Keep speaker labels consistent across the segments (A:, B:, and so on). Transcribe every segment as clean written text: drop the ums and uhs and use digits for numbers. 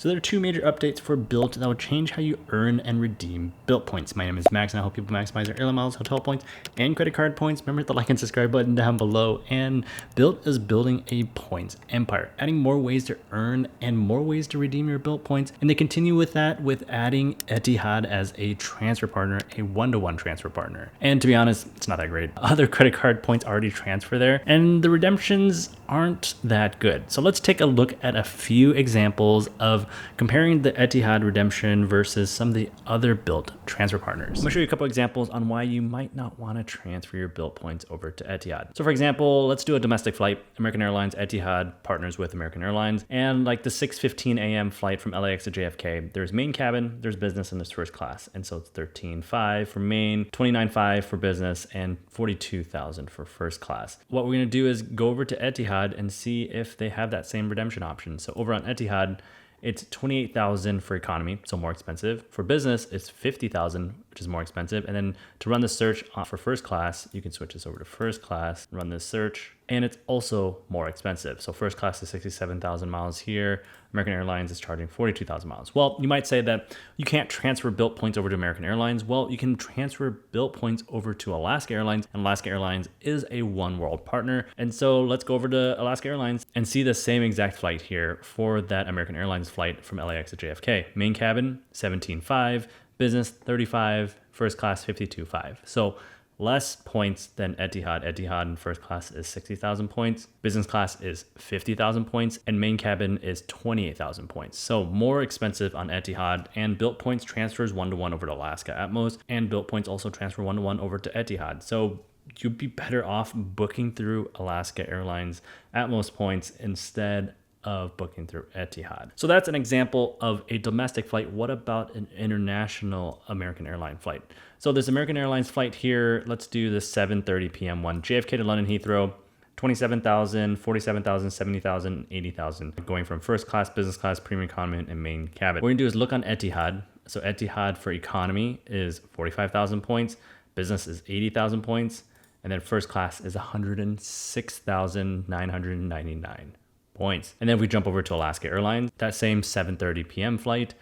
A: So there are two major updates for Bilt that will change how you earn and redeem Bilt points. My name is Max, and I help people maximize their airline miles, hotel points, and credit card points. Remember the like and subscribe button down below. And Bilt is building a points empire, adding more ways to earn and more ways to redeem your Bilt points. And they continue with that with adding Etihad as a transfer partner, a one-to-one transfer partner. And to be honest, it's not that great. Other credit card points already transfer there, and the redemptions aren't that good. So let's take a look at a few examples of comparing the Etihad redemption versus some of the other Bilt transfer partners. I'm gonna show you a couple examples on why you might not want to transfer your Bilt points over to Etihad. So for example, let's do a domestic flight. American Airlines, Etihad partners with American Airlines, and like the 6:15 a.m. flight from LAX to JFK, there's main cabin, there's business, and there's first class. And so it's $13,500 for main, $29,500 for business, and $42,000 for first class. What we're gonna do is go over to Etihad and see if they have that same redemption option. So over on Etihad, it's $28,000 for economy, so more expensive. For business, it's $50,000, which is more expensive. And then to run the search for first class, you can switch this over to first class, run this search, and it's also more expensive. So first class is 67,000 miles here. American Airlines is charging 42,000 miles. Well, you might say that you can't transfer Bilt points over to American Airlines. Well, you can transfer Bilt points over to Alaska Airlines, and Alaska Airlines is a one world partner. And so let's go over to Alaska Airlines and see the same exact flight here for that American Airlines flight from LAX to JFK. Main cabin, $17,500, business, $35,000, first class, $52,500. So less points than Etihad. Etihad in first class is 60,000 points. Business class is 50,000 points, and main cabin is 28,000 points. So more expensive on Etihad, and Bilt points transfers one-to-one over to Alaska at most, and Bilt points also transfer one-to-one over to Etihad. So you'd be better off booking through Alaska Airlines at most points instead of booking through Etihad. So that's an example of a domestic flight. What about an international American Airlines flight? So this American Airlines flight here, let's do the 7:30 p.m. one. JFK to London Heathrow, 27,000, 47,000, 70,000, 80,000, going from first class, business class, premium economy, and main cabin. What we're gonna do is look on Etihad. So Etihad for economy is 45,000 points, business is 80,000 points, and then first class is 106,999 points. And then if we jump over to Alaska Airlines, that same 7:30 p.m. flight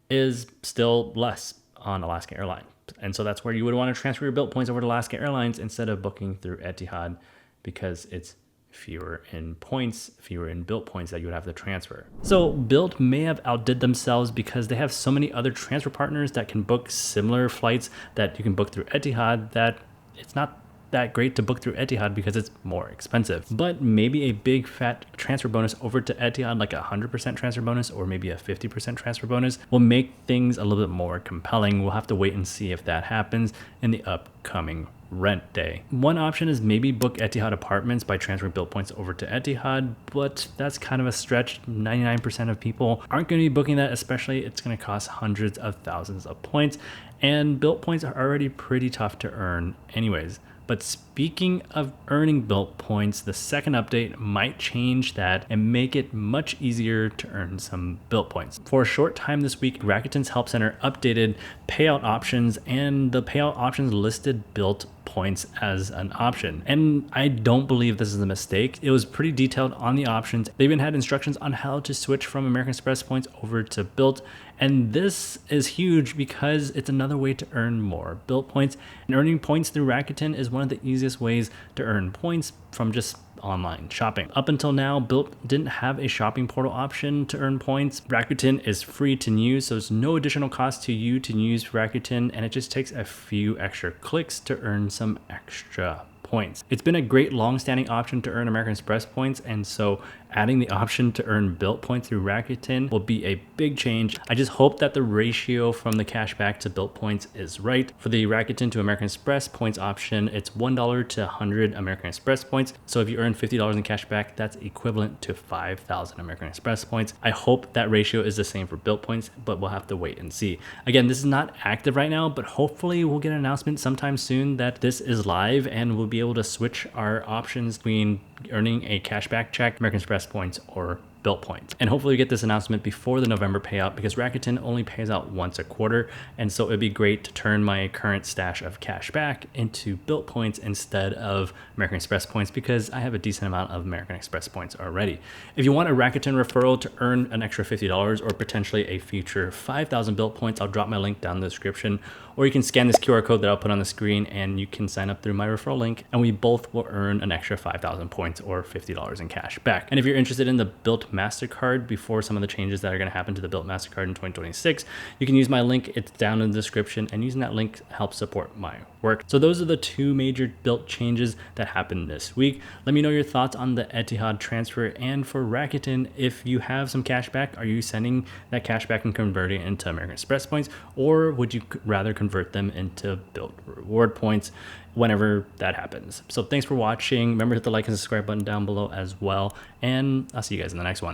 A: is still less on Alaska Airlines. And so that's where you would want to transfer your Bilt points over to Alaska Airlines instead of booking through Etihad, because it's fewer in points, fewer in Bilt points that you would have to transfer. So Bilt may have outdid themselves because they have so many other transfer partners that can book similar flights that you can book through Etihad that it's not that great to book through Etihad because it's more expensive. But maybe a big fat transfer bonus over to Etihad, like a 100% transfer bonus or maybe a 50% transfer bonus, will make things a little bit more compelling. We'll have to wait and see if that happens in the upcoming rent day. One option is maybe book Etihad apartments by transferring Bilt points over to Etihad, but that's kind of a stretch. 99% of people aren't going to be booking that, especially it's going to cost hundreds of thousands of points, and Bilt points are already pretty tough to earn anyways. But speaking of earning Bilt points, the second update might change that and make it much easier to earn some Bilt points. For a short time this week, Rakuten's Help Center updated payout options, and the payout options listed Bilt points as an option. And I don't believe this is a mistake. It was pretty detailed on the options. They even had instructions on how to switch from American Express points over to Bilt. And this is huge because it's another way to earn more Bilt points. And earning points through Rakuten is one of the easiest ways to earn points from just online shopping. Up until now, Bilt didn't have a shopping portal option to earn points. Rakuten is free to use, so there's no additional cost to you to use Rakuten, and it just takes a few extra clicks to earn some extra points. It's been a great long-standing option to earn American Express points, and so adding the option to earn Bilt points through Rakuten will be a big change. I just hope that the ratio from the cashback to Bilt points is right. For the Rakuten to American Express points option, it's $1 to 100 American Express points. So if you earn $50 in cashback, that's equivalent to 5,000 American Express points. I hope that ratio is the same for Bilt points, but we'll have to wait and see. Again, this is not active right now, but hopefully we'll get an announcement sometime soon that this is live, and we'll be able to switch our options between earning a cashback check, American Express points, or Bilt points. And hopefully we get this announcement before the November payout, because Rakuten only pays out once a quarter. And so it'd be great to turn my current stash of cash back into Bilt points instead of American Express points, because I have a decent amount of American Express points already. If you want a Rakuten referral to earn an extra $50 or potentially a future 5,000 Bilt points, I'll drop my link down in the description, or you can scan this QR code that I'll put on the screen and you can sign up through my referral link, and we both will earn an extra 5,000 points or $50 in cash back. And if you're interested in the Bilt MasterCard before some of the changes that are going to happen to the Bilt MasterCard in 2026, you can use my link. It's down in the description, and using that link helps support my work. So those are the two major Bilt changes that happened this week. Let me know your thoughts on the Etihad transfer, and for Rakuten, if you have some cash back, are you sending that cash back and converting it into American Express points, or would you rather convert them into Bilt Reward points whenever that happens? So thanks for watching. Remember to hit the like and subscribe button down below as well, and I'll see you guys in the next one.